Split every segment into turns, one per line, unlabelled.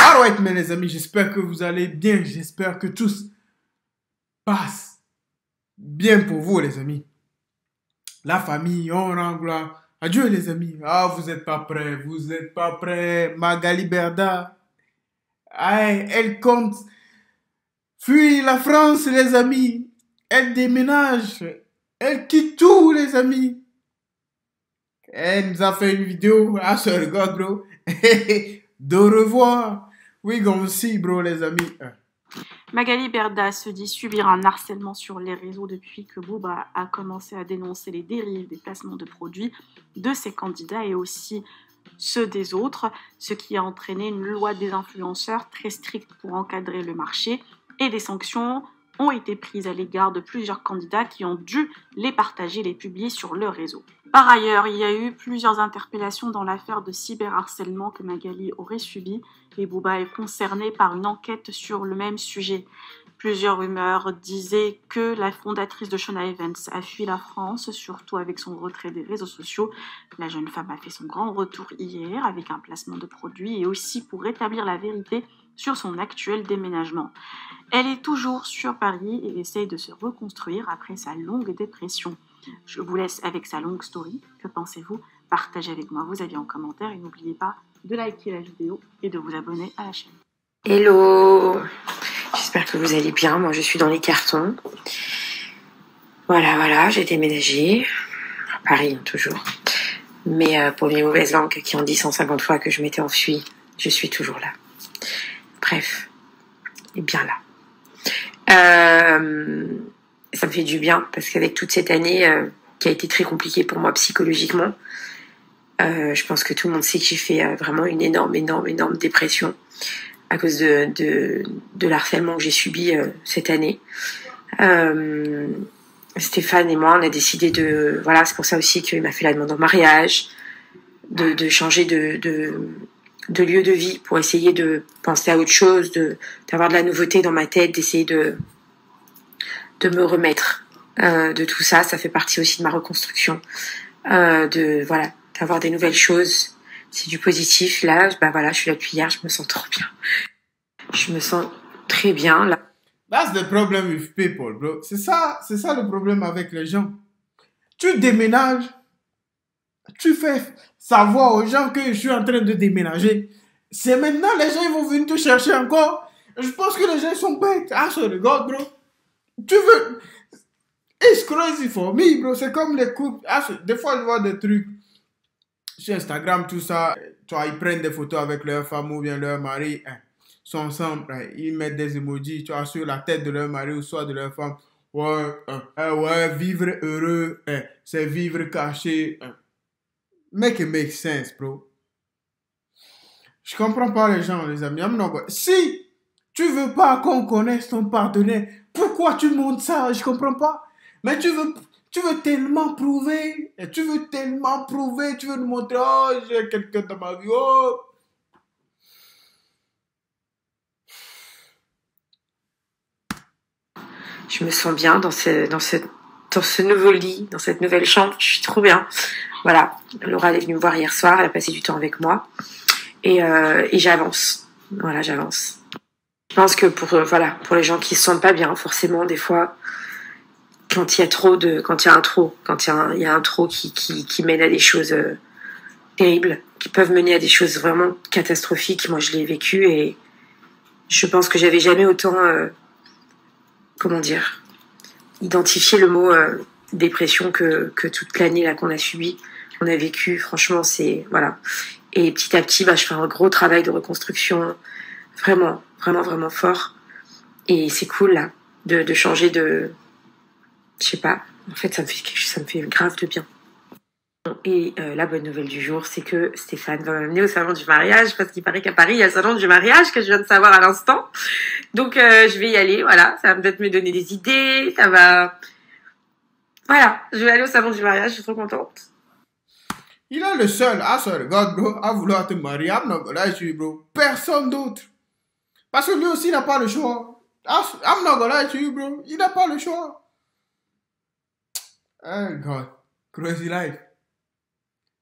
Alright, mes les amis, j'espère que vous allez bien. J'espère que tous passe bien pour vous, les amis. La famille, on rend gloire. Adieu, les amis. Ah, vous n'êtes pas prêts. Vous n'êtes pas prêts. Magali Berda. Aïe, elle compte fuir la France, les amis. Elle déménage. Elle quitte tout, les amis. Elle nous a fait une vidéo. Ah, ce regarde, bro. De revoir. We gonna see, bro, les amis.
Magali Berda se dit subir un harcèlement sur les réseaux depuis que Booba a commencé à dénoncer les dérives des placements de produits de ses candidats et aussi ceux des autres, ce qui a entraîné une loi des influenceurs très stricte pour encadrer le marché et des sanctions ont été prises à l'égard de plusieurs candidats qui ont dû les partager, les publier sur leur réseau. Par ailleurs, il y a eu plusieurs interpellations dans l'affaire de cyberharcèlement que Magali aurait subi et Booba est concerné par une enquête sur le même sujet. Plusieurs rumeurs disaient que la fondatrice de Shona Evans a fui la France, surtout avec son retrait des réseaux sociaux. La jeune femme a fait son grand retour hier avec un placement de produits et aussi pour rétablir la vérité sur son actuel déménagement. Elle est toujours sur Paris et essaye de se reconstruire après sa longue dépression. Je vous laisse avec sa longue story. Que pensez-vous? Partagez avec moi vos avis en commentaire et n'oubliez pas de liker la vidéo et de vous abonner à la chaîne.
Hello, j'espère que vous allez bien. Moi, je suis dans les cartons. Voilà, j'ai déménagé à Paris, toujours. Mais pour les mauvaises langues qui ont dit 150 fois que je m'étais enfuie, je suis toujours là. Bref, et bien là. Ça me fait du bien parce qu'avec toute cette année qui a été très compliquée pour moi psychologiquement, je pense que tout le monde sait que j'ai fait vraiment une énorme dépression à cause de l'harcèlement que j'ai subi cette année. Stéphane et moi, on a décidé de... Voilà, c'est pour ça aussi qu'il m'a fait la demande en mariage, de changer de lieu de vie pour essayer de penser à autre chose, d'avoir de la nouveauté dans ma tête, d'essayer de me remettre de tout ça. Ça fait partie aussi de ma reconstruction, d'avoir des nouvelles choses. C'est du positif. Là, je suis là depuis hier, je me sens trop bien. Je me sens très bien là.
That's the problem with people, bro. C'est ça le problème avec les gens. Tu déménages, tu fais savoir aux gens que je suis en train de déménager. C'est maintenant les gens ils vont venir te chercher encore. Je pense que les gens sont bêtes. Ah, ce regarde, bro. Tu veux... It's crazy for me, bro. C'est comme les couples. Ah, des fois, je vois des trucs sur Instagram, tout ça. Tu vois, ils prennent des photos avec leur femme ou bien leur mari. Ils sont ensemble. Ils mettent des emojis, tu vois, sur la tête de leur mari ou soit de leur femme. Ouais, vivre heureux. C'est vivre caché. Make it make sense, bro. Je comprends pas les gens, les amis. Si tu veux pas qu'on connaisse ton partenaire, pourquoi tu montes ça? Je comprends pas. Mais tu veux tellement prouver. Et tu veux nous montrer, oh, j'ai quelqu'un dans ma vie. Oh.
Je me sens bien dans ce nouveau lit, dans cette nouvelle chambre. Je suis trop bien. Voilà. Laura elle est venue me voir hier soir. Elle a passé du temps avec moi. Et j'avance. Voilà, j'avance. Je pense que pour les gens qui se sentent pas bien, forcément, des fois, quand il y a un trop qui mène à des choses terribles, qui peuvent mener à des choses vraiment catastrophiques. Moi, je l'ai vécu et je pense que j'avais jamais autant, identifié le mot dépression que toute l'année là qu'on a subi, qu'on a vécu. Franchement, c'est voilà. Et petit à petit, je fais un gros travail de reconstruction, vraiment fort. Et c'est cool là de changer de, je sais pas. En fait, ça me fait grave de bien. Et la bonne nouvelle du jour, c'est que Stéphane va m'amener au salon du mariage, parce qu'il paraît qu'à Paris, il y a le salon du mariage que je viens de savoir à l'instant. Donc, je vais y aller, voilà. Ça va peut-être me donner des idées, ça va... Voilà, je vais aller au salon du mariage, je suis trop contente.
Il est le seul, regarde, bro, à vouloir te marier. I'm not gonna lie to you, bro. Personne d'autre. Parce que lui aussi, il n'a pas le choix. I'm not gonna lie to you, bro. Il n'a pas le choix. Oh, God. Crazy life.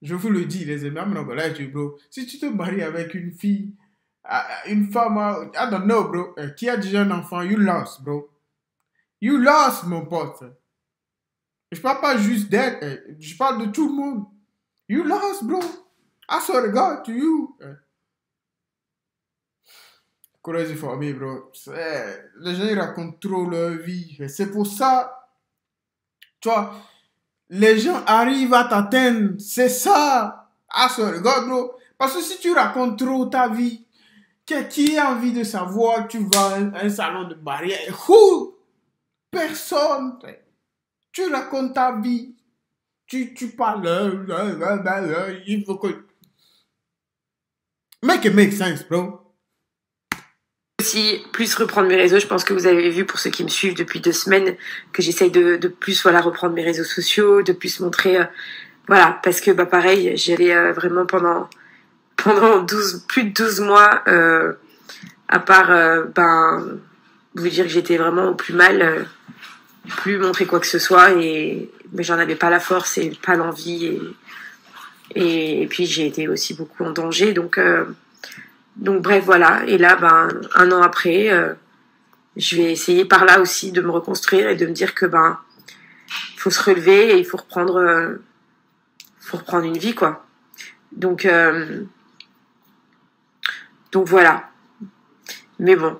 Je vous le dis, les amis, I'm not gonna lie to you, bro. Si tu te maries avec une fille Une femme, I don't know, bro, qui a déjà un enfant, you lost, bro. You lost, mon pote. Je parle pas juste d'elle, je parle de tout le monde. You lost, bro. I swear to God to you. Crazy for me, bro. Les gens, ils racontent trop leur vie. C'est pour ça, tu vois, les gens arrivent à t'atteindre. C'est ça. I swear to God, bro. Parce que si tu racontes trop ta vie, qui a envie de savoir, tu vas à un salon de barrière. Who? Personne. Tu racontes ta vie. Tu parles. Il faut que... Make it make sense, bro.
Aussi, plus reprendre mes réseaux. Je pense que vous avez vu, pour ceux qui me suivent depuis 2 semaines, que j'essaye de plus, voilà, reprendre mes réseaux sociaux, de plus montrer... voilà, parce que, bah, pareil, j'allais vraiment pendant plus de 12 mois, à part, vous dire que j'étais vraiment au plus mal, plus montrer quoi que ce soit, mais j'en avais pas la force et pas l'envie, et puis j'ai été aussi beaucoup en danger, donc bref, voilà. Et là, 1 an après, je vais essayer par là aussi de me reconstruire et de me dire que, faut se relever et il faut reprendre une vie, quoi. Donc voilà. Mais bon,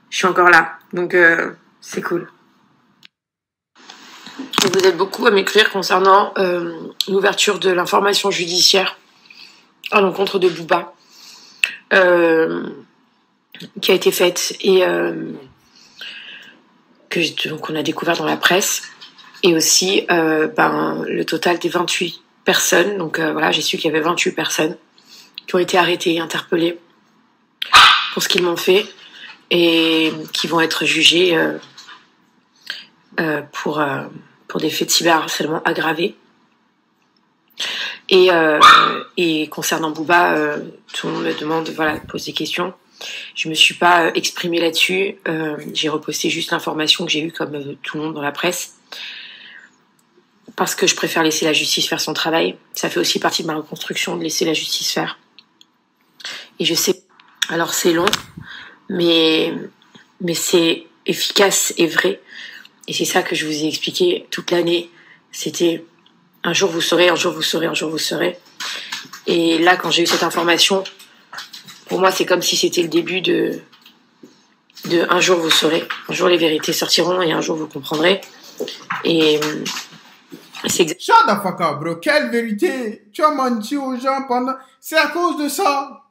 je suis encore là, donc c'est cool. Vous êtes beaucoup à m'écrire concernant l'ouverture de l'information judiciaire à l'encontre de Booba, qui a été faite et donc on a découvert dans la presse, et aussi le total des 28 personnes. Donc voilà, j'ai su qu'il y avait 28 personnes qui ont été arrêtées et interpellées pour ce qu'ils m'ont fait, et qui vont être jugés pour des faits de cyberharcèlement aggravés. Et concernant Booba, tout le monde me demande, voilà, pose des questions. Je me suis pas exprimée là-dessus. J'ai reposté juste l'information que j'ai eue, comme tout le monde dans la presse, parce que je préfère laisser la justice faire son travail. Ça fait aussi partie de ma reconstruction, de laisser la justice faire. Et je sais, alors c'est long, mais c'est efficace et vrai. Et c'est ça que je vous ai expliqué toute l'année. C'était un jour vous saurez, un jour vous saurez, un jour vous saurez. Et là, quand j'ai eu cette information, pour moi, c'est comme si c'était le début de un jour vous saurez. Un jour les vérités sortiront et un jour vous comprendrez. Et c'est exact.
Shut the fuck up, bro. Quelle vérité? Tu as menti aux gens pendant... C'est à cause de ça.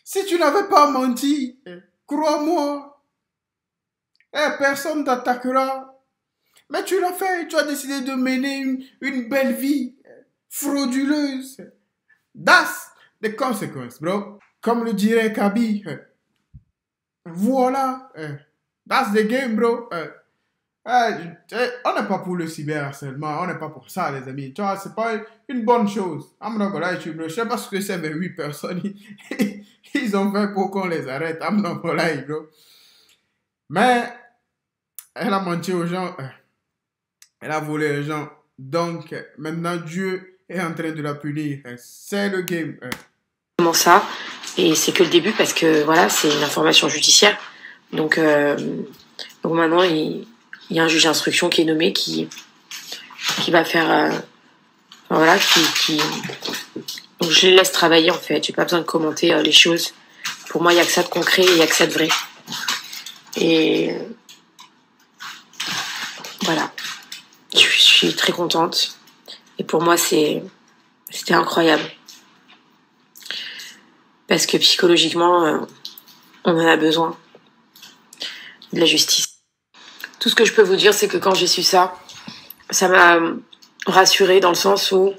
Si tu n'avais pas menti, crois-moi, personne t'attaquera. Mais tu l'as fait. Tu as décidé de mener une belle vie frauduleuse. That's the consequence, bro. Comme le dirait Kaby. Voilà. That's the game, bro. On n'est pas pour le cyberharcèlement. On n'est pas pour ça, les amis. Tu vois, c'est pas une bonne chose. I'm not gonna lie to you, bro. Je sais pas ce que c'est 28 personnes. Ils ont fait pour qu'on les arrête. I'm not gonna lie, bro. Mais elle a menti aux gens. Elle a volé les gens. Donc, maintenant, Dieu est en train de la punir. C'est le game.
Comment ça? Et c'est que le début, parce que voilà, c'est une information judiciaire. Donc maintenant, il y a un juge d'instruction qui est nommé, qui va faire... voilà, donc je les laisse travailler, en fait. J'ai pas besoin de commenter les choses. Pour moi, il n'y a que ça de concret et il n'y a que ça de vrai. Et voilà. Je suis très contente. Et pour moi, c'était incroyable. Parce que psychologiquement, on en a besoin de la justice. Tout ce que je peux vous dire, c'est que quand j'ai su ça, ça m'a rassurée, dans le sens où,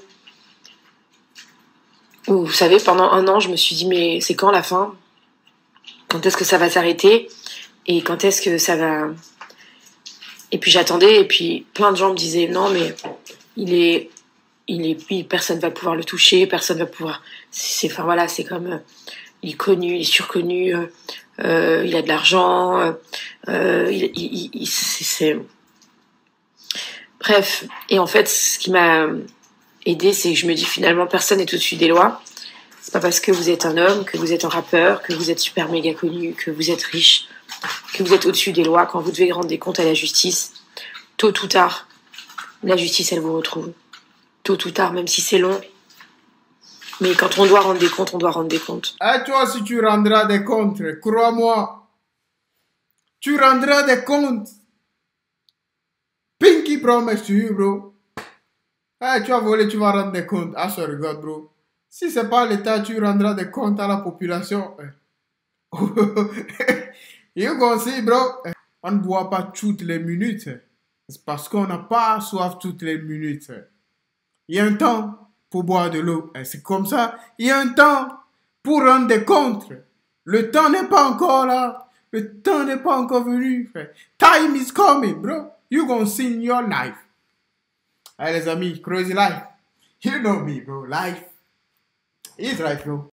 vous savez, pendant 1 an, je me suis dit, mais c'est quand la fin? Quand est-ce que ça va s'arrêter? Et quand est-ce que ça va... Et puis j'attendais, et puis plein de gens me disaient, non, mais personne va pouvoir le toucher, personne va pouvoir... Enfin voilà, c'est comme... il est connu, il est surconnu, il a de l'argent, Bref, et en fait, ce qui m'a aidée, c'est que je me dis, finalement, personne n'est au-dessus des lois. C'est pas parce que vous êtes un homme, que vous êtes un rappeur, que vous êtes super méga connu, que vous êtes riche, que vous êtes au-dessus des lois. Quand vous devez rendre des comptes à la justice, tôt ou tard, la justice, elle vous retrouve. Tôt ou tard, même si c'est long. Mais quand on doit rendre des comptes, on doit rendre des comptes.
Et toi, si tu rendras des comptes, crois-moi, tu rendras des comptes. Pinky promise to you, bro. Tu as volé, tu vas rendre des comptes. Ah, sorry, God, bro. Si c'est pas l'État, tu rendras des comptes à la population. You go see, bro. On ne boit pas toutes les minutes. C'est parce qu'on n'a pas soif toutes les minutes. Il y a un temps pour boire de l'eau. C'est comme ça. Il y a un temps pour rendre des comptes. Le temps n'est pas encore là. Le temps n'est pas encore venu. Time is coming, bro. You gonna see in your life. Hey, les amis, crazy life. You know me, bro. Life is life, bro.